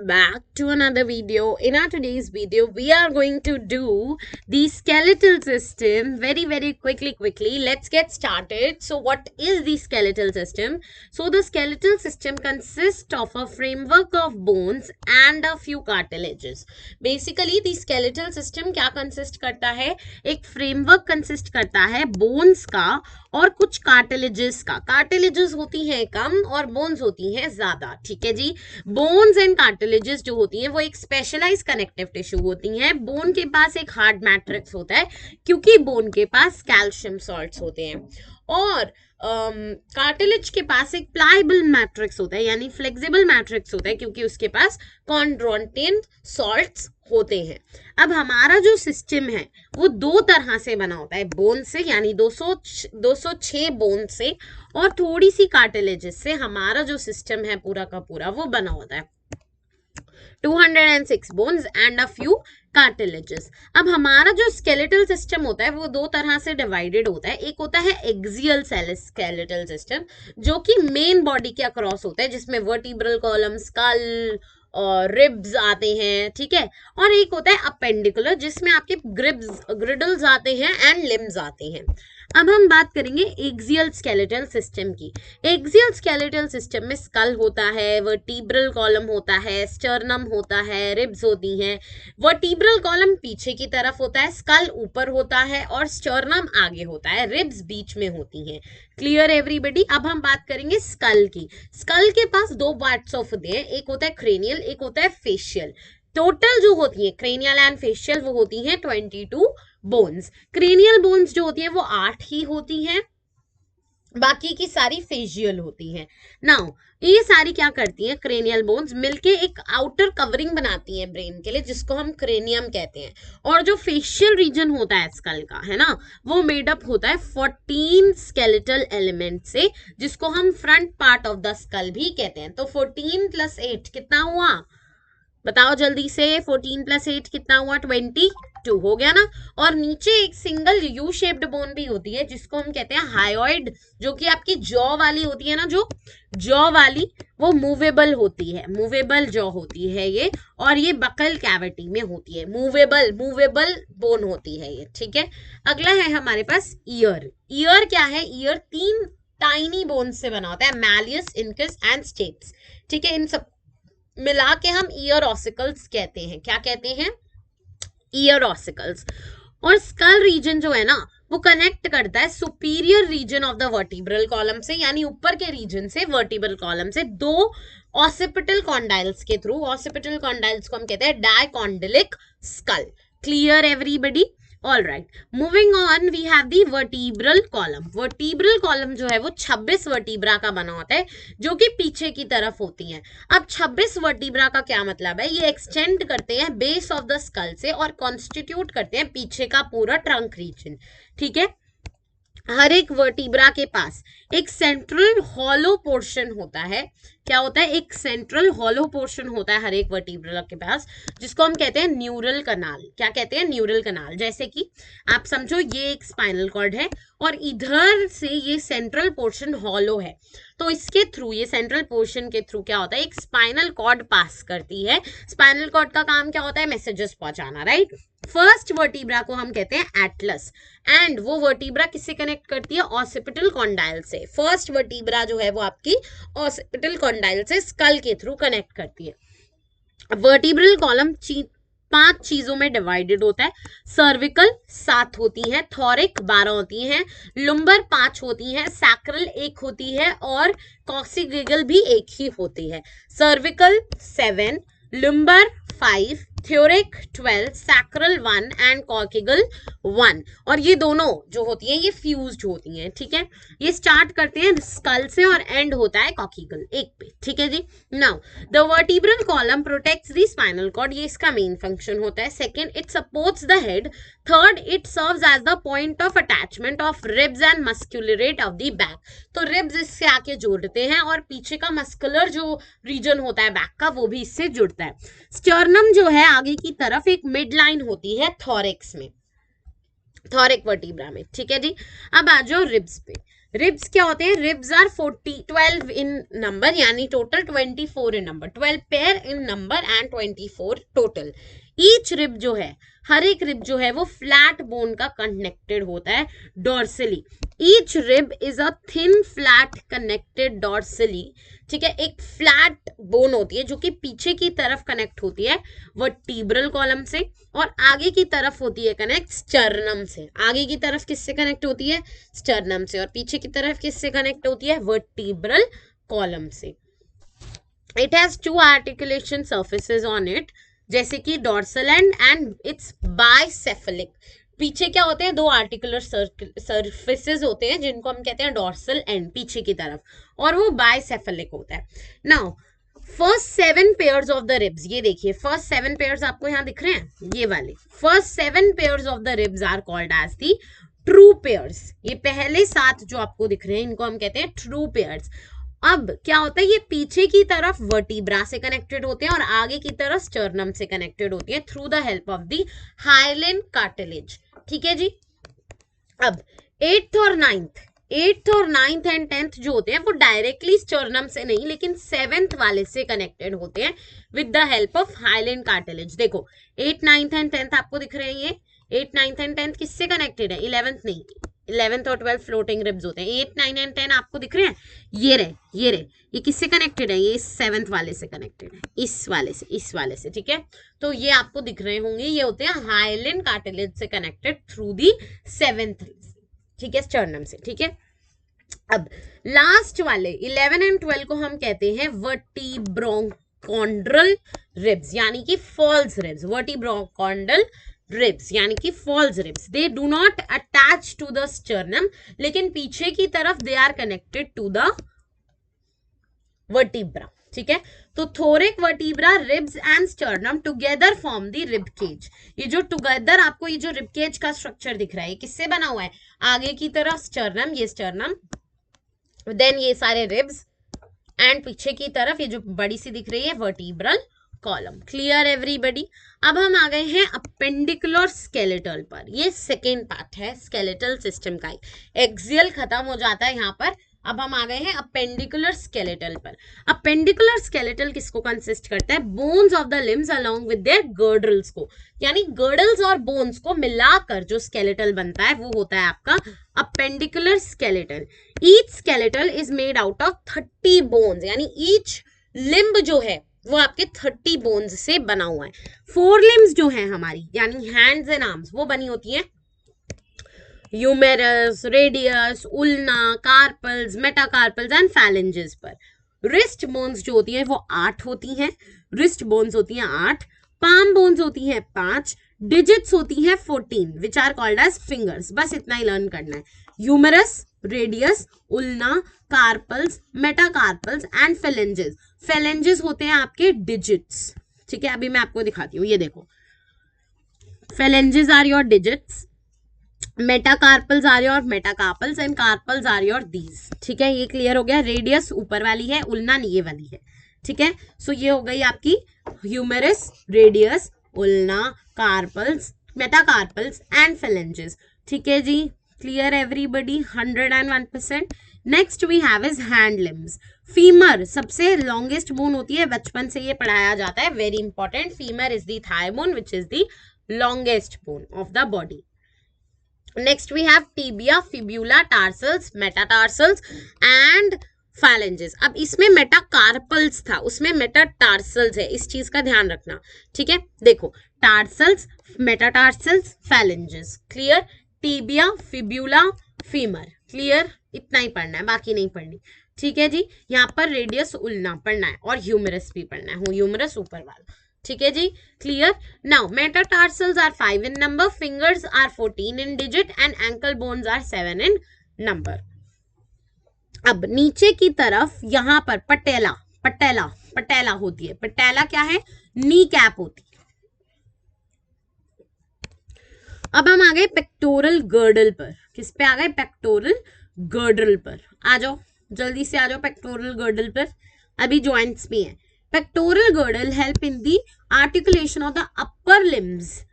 back to another video. In our today's video, we are going to do the skeletal system very quickly. Let's get started. So what is the skeletal system? So the skeletal system consists of a framework of bones and a few cartilages. Basically, the skeletal system क्या consist करता है? एक framework consist करता है bones का और कुछ cartilages का. कार्टिलेजेस होती हैं कम और बोन्स होती हैं ज्यादा. ठीक है जी. बोन्स एंड कार्टिलेजेस जो होती हैं वो एक स्पेशलाइज कनेक्टिव टिश्यू होती हैं. बोन के पास एक हार्ड मैट्रिक्स होता है क्योंकि बोन के पास कैल्शियम सॉल्ट्स होते हैं और कार्टिलेज के पास एक प्लाइबल मैट्रिक्स होता है यानी फ्लेक्सिबल मैट्रिक्स होता है क्योंकि उसके पास कॉन्ड्रोटिन सॉल्ट्स होते हैं. अब हमारा जो सिस्टम है वो दो तरह से बना होता है, बोन से यानी 206 बोन से और थोड़ी सी कार्टिलेजेस से हमारा जो सिस्टम है पूरा का पूरा वो बना होता है. 206 bones and a few cartilages. अब हमारा जो स्केलेटल सिस्टम होता है वो दो तरह से डिवाइडेड होता है. एक होता है एक्सियल स्केलेटल सिस्टम जो कि मेन बॉडी के अक्रॉस होता है जिसमें वर्टिब्रल कॉलम, स्कल और रिब्स आते हैं. ठीक है. और एक होता है अपेंडिकुलर जिसमें आपके ग्रिडल्स आते हैं एंड लिम्स आते हैं. अब हम बात करेंगे एक्सियल स्केलेटल सिस्टम की. एक्सियल स्केलेटल सिस्टम में स्कल होता है, वर्टिब्रल कॉलम होता है, स्टर्नम होता है, रिब्स होती हैं. वर्टिब्रल कॉलम पीछे की तरफ होता है, स्कल ऊपर होता है और स्टर्नम आगे होता है, रिब्स बीच में होती हैं. Clear everybody. अब हम बात करेंगे स्कल की. स्कल के पास दो पार्ट्स ऑफ होते हैं, एक होता है क्रेनियल, एक होता है फेशियल. टोटल जो होती है क्रेनियल एंड फेशियल वो होती है 22 बोन्स. क्रेनियल बोन्स जो होती है वो 8 ही होती हैं, बाकी की सारी फेशियल होती हैं. नाउ ये सारी क्या करती हैं? क्रेनियल बोन्स मिलके एक आउटर कवरिंग बनाती हैं ब्रेन के लिए जिसको हम क्रेनियम कहते हैं. और जो फेशियल रीजन होता है स्कल का है ना वो मेडअप होता है 14 स्केलेटल एलिमेंट से जिसको हम front part of the skull भी कहते हैं. तो 14 + 8 कितना हुआ बताओ जल्दी से. 14 + 8 कितना हुआ? 22 हो गया ना. और नीचे एक सिंगल यू शेप्ड बोन भी होती है जिसको हम कहते हैं हायोइड जो कि आपकी जॉ वाली होती है ना, जो जॉ वाली वो मूवेबल होती है, मूवेबल जॉ होती है ये. और ये बकल कैविटी में होती है, मूवेबल बोन होती है ये. ठीक है. अगला है हमारे पास ईयर. ईयर क्या है? ईयर 3 टाइनी बोन से बना होता है, मैलियस, इनकस एंड स्टेप्स. ठीक है. इन सब मिला के हम ईयर ऑसिकल्स कहते हैं. क्या कहते हैं? Ear ossicles. और स्कल रीजन जो है ना वो कनेक्ट करता है superior region of the vertebral column से यानी ऊपर के रीजन से वर्टिब्रल कॉलम से दो ऑसिपिटल कॉन्डाइल्स के थ्रू. ऑसिपिटल कॉन्डाइल्स को हम कहते हैं dicondylic skull. Clear everybody. All right. Moving on we have the vertebral column. Vertebral column जो है वो 26 वर्टिब्रा का बना होता है जो कि पीछे की तरफ होती हैं. अब 26 वर्टिब्रा का क्या मतलब है? ये एक्सटेंड करते हैं बेस ऑफ द स्कल से और कॉन्स्टिट्यूट करते हैं पीछे का पूरा ट्रंक रीजन. ठीक है. हर एक वर्टिब्रा के पास एक सेंट्रल हॉलो पोर्शन होता है. क्या होता है? एक सेंट्रल हॉलो पोर्शन होता है हर एक वर्टिब्रा के पास जिसको हम कहते हैं न्यूरल कनाल. क्या कहते हैं? न्यूरल कनाल. जैसे कि आप समझो ये एक स्पाइनल कॉर्ड है और इधर से ये सेंट्रल पोर्शन हॉलो है तो इसके थ्रू, ये सेंट्रल पोर्शन के थ्रू क्या होता है? एक स्पाइनल कॉर्ड पास करती है. स्पाइनल कॉर्ड का काम क्या होता है? मैसेजेस पहुंचाना. राइट. फर्स्ट वर्टिब्रा को हम कहते हैं एटलस एंड वो वर्टिब्रा किससे कनेक्ट करती है? ऑसिपिटल कॉन्डाइल से. फर्स्ट वर्टिब्रा जो है वो आपकी ऑसिपिटल कॉन्डाइल से स्कल के थ्रू कनेक्ट करती है. वर्टिब्रल कॉलम 5 चीजों में डिवाइडेड होता है. सर्विकल 7 होती है, थॉरिक 12 होती हैं, लुम्बर 5 होती हैं, सैक्रल 1 होती है और कॉक्सिगिगल भी 1 ही होती है. Cervical 7, lumbar 5, thoracic 12, sacral 1 and coccygeal 1. और ये दोनों जो होती हैं ये फ्यूज्ड होती हैं. ठीक है. ये स्टार्ट करते हैं स्कल से और एंड होता है कॉक्सिगल 1 पे. ठीक है जी. Now the vertebral column protects the spinal cord. ये इसका मेन फंक्शन होता है. Second, it supports the head. Third, it serves as the point of attachment of ribs and musculature of the back. तो रिब्स इससे आके जोड़ते हैं और पीछे का मस्कुलर जो रीजन होता है बैक का वो भी इससे जुड़ता है. स्टर्नम जो है आगे की तरफ एक मिड लाइन होती है थॉरिक्स में, थॉरिक वर्टिब्रा में. ठीक है जी. अब आ जाओ रिब्स पे. रिब्स क्या होते हैं? रिब्स आर 12 इन नंबर, यानी total 24 in number, 12 pair in number and 24 total. Each rib जो है, हर एक रिब जो है वो फ्लैट बोन का कनेक्टेड होता है dorsally. Each rib is a thin flat connected dorsally, ठीक है। एक फ्लैट बोन होती है जो कि पीछे की तरफ कनेक्ट होती है वर्टीब्रल कॉलम से, और आगे की तरफ होती है कनेक्ट स्टर्नम से। आगे की तरफ किससे कनेक्ट होती है? स्टर्नम से। और पीछे की तरफ किससे कनेक्ट होती है? वर्टीब्रल कॉलम से। It has two articulation surfaces on it, जैसे कि डॉर्सल एंड इट्स बाइसेफलिक। पीछे क्या होते हैं? दो आर्टिकुलर सर्फेसेस होते हैं जिनको हम कहते हैं डॉर्सल एंड, पीछे की तरफ, और वो बाइसेफलिक होता है। Now first 7 pairs of the ribs, ये देखिए फर्स्ट 7 पेयर्स आपको यहाँ दिख रहे हैं, ये वाले first 7 pairs of the ribs are called as the true pairs. ये पहले 7 जो आपको दिख रहे हैं इनको हम कहते हैं ट्रू पेयर्स। अब क्या होता है? ये पीछे की तरफ वर्टिब्रा से कनेक्टेड होते हैं और आगे की तरफ स्टर्नम से कनेक्टेड होती है through the help of the hyaline cartilage, ठीक है जी। अब 8th और 9th एंड 10th जो होते हैं वो डायरेक्टली स्टर्नम से नहीं, लेकिन 7th वाले से कनेक्टेड होते हैं with the help of hyaline cartilage. देखो 8th 9th एंड 10th आपको दिख रहे हैं, ये 8th 9th एंड 10th किससे कनेक्टेड है? 11th नहीं, 11th और 12th फ्लोटिंग रिब्स होते हैं। 8 9 एंड 10 आपको दिख रहे हैं, ये रहे, ये किससे कनेक्टेड है? ये 7th वाले से कनेक्टेड है, इस वाले से, ठीक है। तो ये आपको दिख रहे होंगे, ये होते हैं हाइलेन कार्टिलेज से कनेक्टेड थ्रू दी 7th, ठीक है, स्टर्नम से, ठीक है। अब लास्ट वाले 11 एंड 12 को हम कहते हैं वर्टिब्रोकॉन्ड्रल रिब्स, यानी कि फॉल्स रिब्स। वर्टिब्रोकॉन्ड्रल रिब्स यानी कि false ribs, they do not attach to the sternum, लेकिन पीछे की तरफ they are connected to the vertebra, ठीक है। तो thoracic vertebra ribs and sternum together form the rib cage. ये जो टुगेदर आपको ये जो रिब केज का स्ट्रक्चर दिख रहा है, किससे बना हुआ है? आगे की तरफ स्टर्नम, ये स्टर्नम, देन ये सारे रिब्स, एंड पीछे की तरफ ये जो बड़ी सी दिख रही है वर्टिब्रल कॉलम। Clear everybody? अब हम आ गए हैं अपेंडिकुलर स्केलेटल पर। ये सेकेंड पार्ट है स्केलेटल सिस्टम का ही। एक्सियल खत्म हो जाता है यहाँ पर, अब हम आ गए हैं अपेंडिकुलर स्केलेटल पर। अपेंडिकुलर स्केलेटल किसको कंसिस्ट करता है? Bones of the limbs along with their girdles को, यानी गर्डल्स और बोन्स को मिलाकर जो स्केलेटल बनता है वो होता है आपका appendicular skeletal. Each skeletal is made out of 30 bones, यानी ईच लिम्ब जो है वो आपके 30 बोन्स से बना हुआ है। 4 लिम्स जो है हमारी, यानी हैंड्स एंड आर्म्स, वो बनी होती हैं humerus, radius, ulna, carpals, metacarpals and phalanges पर। रिस्ट बोन्स जो होती हैं वो 8 होती हैं, रिस्ट बोन्स होती हैं 8, पाम बोन्स होती हैं 5, डिजिट्स होती हैं 14 which are called as fingers. बस इतना ही लर्न करना है। Humerus, radius, ulna, carpals, metacarpals and phalanges. Phalanges होते हैं आपके डिजिट्स, ठीक है। अभी मैं आपको दिखाती हूँ, ये देखो, phalanges are your digits, metacarpals are your metacarpals and carpals are your these, ठीक है। ये क्लियर हो गया। रेडियस ऊपर वाली है, उल्ना ये वाली है, ठीक है। सो ये हो गई आपकी humerus, radius, ulna, carpals, metacarpals and phalanges, ठीक है जी। Clear everybody? 101%। Next we have is hand limbs. Femur सबसे लॉन्गेस्ट बोन होती है, बचपन से ये पढ़ाया जाता है, very important. Femur is the thigh bone which is the longest bone of the body. Next we have tibia, fibula, tarsals, metatarsals and phalanges. अब इसमें मेटाकार्पल्स था, उसमें मेटाटार्सल्स है, इस चीज का ध्यान रखना, ठीक है। देखो tarsals, metatarsals, phalanges, clear. Tibia, fibula, femur, clear. इतना ही पढ़ना है, बाकी नहीं पढ़नी, ठीक है जी। यहाँ पर रेडियस उल्ना पढ़ना है और ह्यूमरस भी पढ़ना है, ह्यूमरस ऊपर वाला, ठीक है जी। Clear. Now metatarsals are 5 in number, fingers are 14 in digit and ankle bones are 7 in number. अब नीचे की तरफ यहाँ पर पटेला, पटेला होती है। पटेला क्या है? नी कैप होती है। अब हम आ गए पेक्टोरल गर्डल पर। किस पे आ गए? पेक्टोरल गर्डल पर। आ जाओ, जल्दी से आ जाओ पेक्टोरल गर्डल पर। अभी जॉइंट्स भी हैं। Pectoral girdle help in the articulation of the upper limbs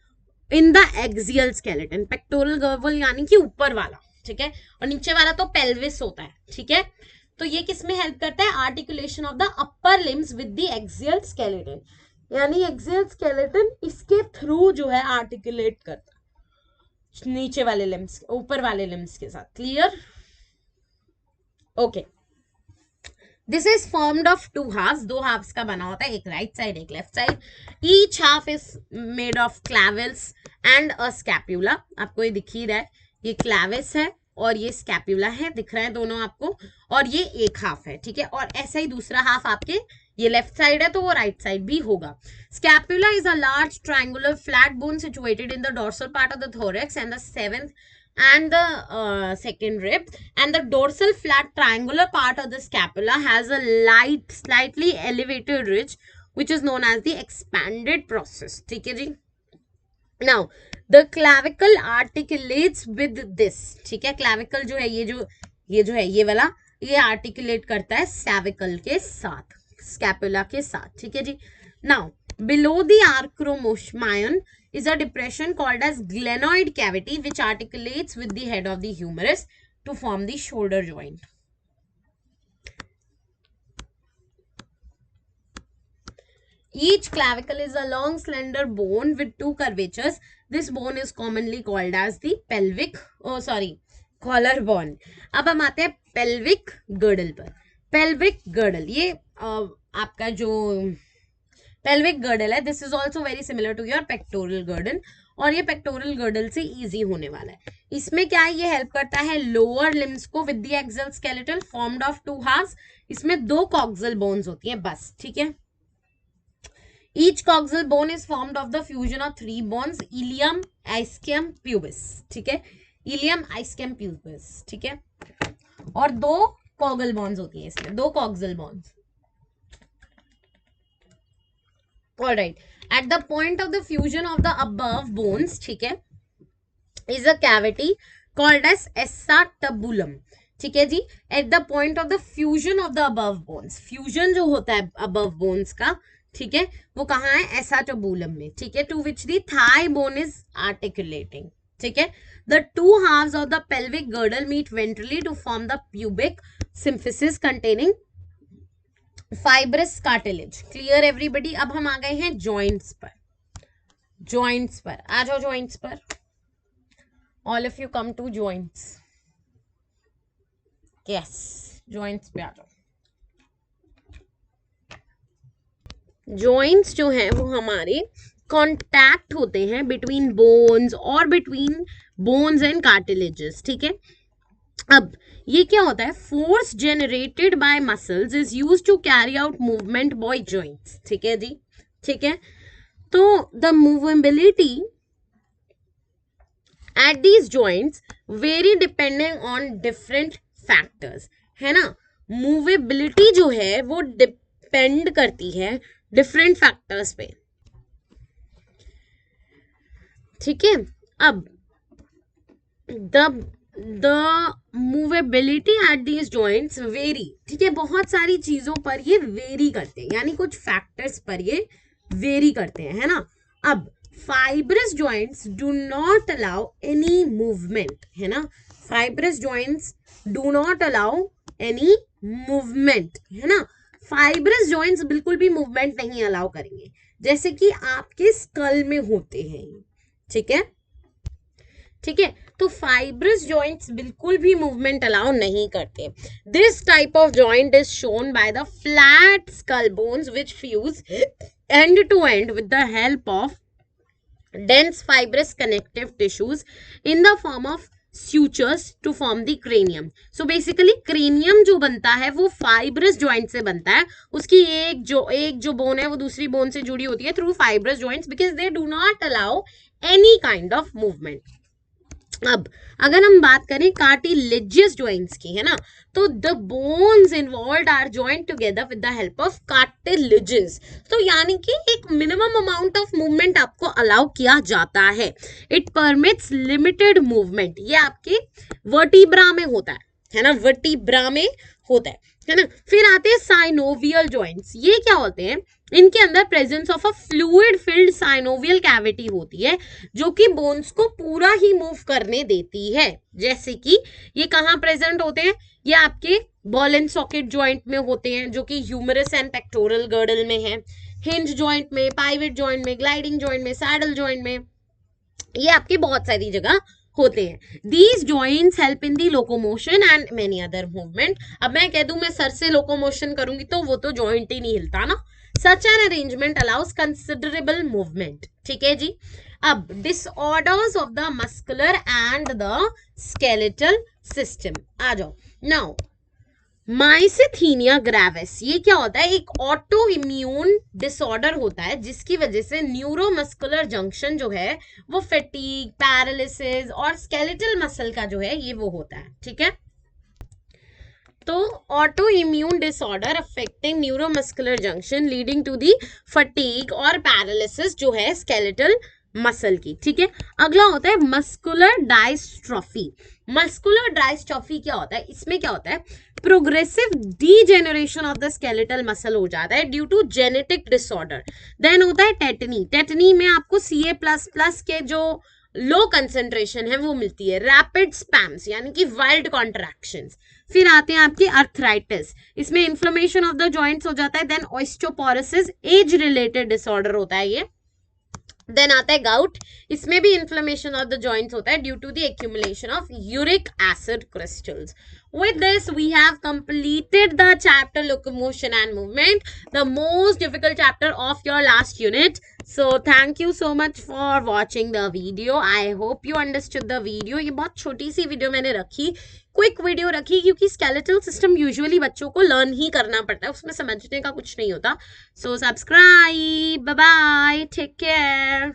in the axial skeleton. Pectoral girdle यानी कि ऊपर वाला, ठीक है, और नीचे वाला तो पेल्विस होता है, ठीक है। तो ये किस में हेल्प करता है, articulation of the upper limbs with the axial skeleton, यानी एक्सियल स्केलेटन इसके थ्रू जो है आर्टिकुलेट करता है नीचे वाले लिम्स ऊपर वाले लिम्स के साथ। Clear, okay. This is formed of two halfs, दो हाफ्स का बना होता है, एक राइट साइड एक left side. Each half is made of clavicles and a scapula, आपको ये दिख ही रहा है, ये क्लैविस है और ये स्कैप्यूला है, दिख रहा है दोनों आपको, और ये एक हाफ है, ठीक है। और ऐसा ही दूसरा हाफ आपके, ये लेफ्ट साइड है तो वो राइट साइड भी होगा। Scapula is a large triangular flat bone situated in the dorsal part of the thorax and the seventh and the second rib, and the dorsal flat triangular part of the scapula has a slightly elevated ridge which is known as the expanded process, ठीक है जी। Now the clavicle articulates with this, ठीक है, clavicle जो है ये जो है ये वाला, ये आर्टिकुलेट करता है cervical के साथ, scapula के साथ, ठीक है जी। Now below the acromyon is a depression called as glenoid cavity which articulates with the head of the humerus to form the shoulder joint. Each clavicle is a long slender bone with two curvatures. This bone is commonly called as the collarbone. अब हम आते हैं pelvic girdle पर। pelvic girdle ये आपका जो pelvic girdle है, this is also very similar to your pectoral girdle, और ये pectoral girdle से easy होने वाला है। इसमें क्या है, ये हेल्प करता है lower limbs को with the axial skeleton formed of two halves। इसमें दो coxal bones होती हैं बस, ठीक है। Each coxal bone is formed of the fusion of three bones, ilium, ischium, pubis, ठीक है, ilium, ischium, pubis, ठीक है, और दो coxal bones होती हैं इसमें, दो coxal bones। All right, at the point of the fusion of the above bones, ठीक है, is a cavity called as acetabulum, ठीक है जी। At the point of the fusion of the above bones, fusion जो होता है above bones का, ठीक है, वो कहाँ है, acetabulum में, ठीक है, to which the thigh bone is articulating, ठीक है। The two halves of the pelvic girdle meet ventrally to form the pubic symphysis containing fibrous cartilage. Clear everybody? अब हम आ गए हैं joints पर, joints पर आ जाओ, joints पर, all of you come to joints, yes, joints पे आ जाओ। joints जो है वो हमारे कॉन्टैक्ट होते हैं बिटवीन बोन्स और बिटवीन बोन्स एंड कार्टिलेजेस, ठीक है। अब ये क्या होता है, force generated by muscles is used to carry out movement by joints, ठीक है जी, ठीक है। तो the movability at these joints vary depending on different factors, है ना। मूवेबिलिटी जो है वो डिपेंड करती है डिफरेंट फैक्टर्स पे, ठीक है। अब the movability at these joints very, ठीक है, बहुत सारी चीजों पर ये वेरी करते हैं, यानी कुछ फैक्टर्स पर ये वेरी करते हैं, है ना। अब fibrous joints do not allow any movement, है ना, fibrous joints do not allow any movement, है ना। फाइब्रस जॉइंट्स बिल्कुल भी मूवमेंट नहीं अलाउ करेंगे, जैसे कि आपके स्कल में होते हैं, ठीक है, ठीक है। तो फाइब्रस जॉइंट्स बिल्कुल भी मूवमेंट अलाउ नहीं करते। This type of joint is shown by the flat skull bones which fuse end to end with the help of dense fibrous connective tissues in the form of sutures to form the cranium. So basically cranium जो बनता है वो fibrous joint से बनता है, उसकी एक जो bone है वो दूसरी bone से जुड़ी होती है through fibrous joints because they do not allow any kind of movement. अब अगर हम बात करें कार्टिलेजियस जॉइंट्स की, है ना, तो the bones involved are joint together with the help of cartilages. तो यानी कि एक मिनिमम अमाउंट ऑफ मूवमेंट आपको अलाउ किया जाता है। इट परमिट्स लिमिटेड मूवमेंट, ये आपके वर्टिब्रा में होता है ना, वर्टिब्रा में होता है ना। फिर आते हैं साइनोवियल जॉइंट्स, ये क्या होते हैं, इनके अंदर presence of a fluid filled synovial cavity होती है जो कि बोन्स को पूरा ही मूव करने देती है। जैसे कि ये कहाँ प्रेजेंट होते हैं, ये आपके बॉल एंड सॉकेट जॉइंट में होते हैं जो कि ह्यूमरस एंड पेक्टोरल गर्डल में है, हिंज जॉइंट में, पाइवेट जॉइंट में, ग्लाइडिंग जॉइंट में, सैडल जॉइंट में, ये आपकी बहुत सारी जगह होते हैं। These joints help in the locomotion and many other movement. अब मैं कह दूं मैं सर से लोकोमोशन करूंगी तो वो तो जॉइंट ही नहीं हिलता ना। Such an arrangement allows considerable movement. ठीक है जी। अब disorders of the muscular and the skeletal system आ जाओ। नाउ माइसेथीनिया ग्रेविस ये क्या होता है, एक ऑटो इम्यून डिसऑर्डर होता है जिसकी वजह से न्यूरोमस्कुलर जंक्शन जो है वो फैटीग, पैरालिसिस और स्केलेटल मसल का जो है ये वो होता है। ठीक है, तो autoimmune disorder affecting neuromuscular junction leading to the fatigue और पैरालिसिस जो है स्केलेटल मसल की। ठीक है, अगला होता है मस्कुलर डायस्ट्रॉफी। मस्कुलर डायस्ट्रॉफी क्या होता है, इसमें क्या होता है, progressive degeneration of the skeletal muscle हो जाता है due to genetic disorder. Then होता है टेटनी। टेटनी में आपको Ca++ के जो लो कंसेंट्रेशन है वो मिलती है। रैपिड स्पैम्स यानी कि वाइल्ड कॉन्ट्रैक्शंस। फिर आते हैं आपके अर्थराइटिस, इसमें इन्फ्लेमेशन ऑफ द जॉइंट्स हो जाता है। Then osteoporosis age related disorder होता है ये। देन आता है गाउट, इसमें भी इन्फ्लेमेशन ऑफ द जॉइंट्स होता है due to the accumulation of uric acid crystals. With this, we have completed the chapter locomotion and movement, the most difficult chapter of your last unit. So, thank you so much for watching the video. I hope you understood the video. ये बहुत छोटी सी video मैंने रखी, quick video रखी, क्योंकि skeletal system usually बच्चों को learn ही करना पड़ता है, उसमें समझने का कुछ नहीं होता. So subscribe, bye bye, take care.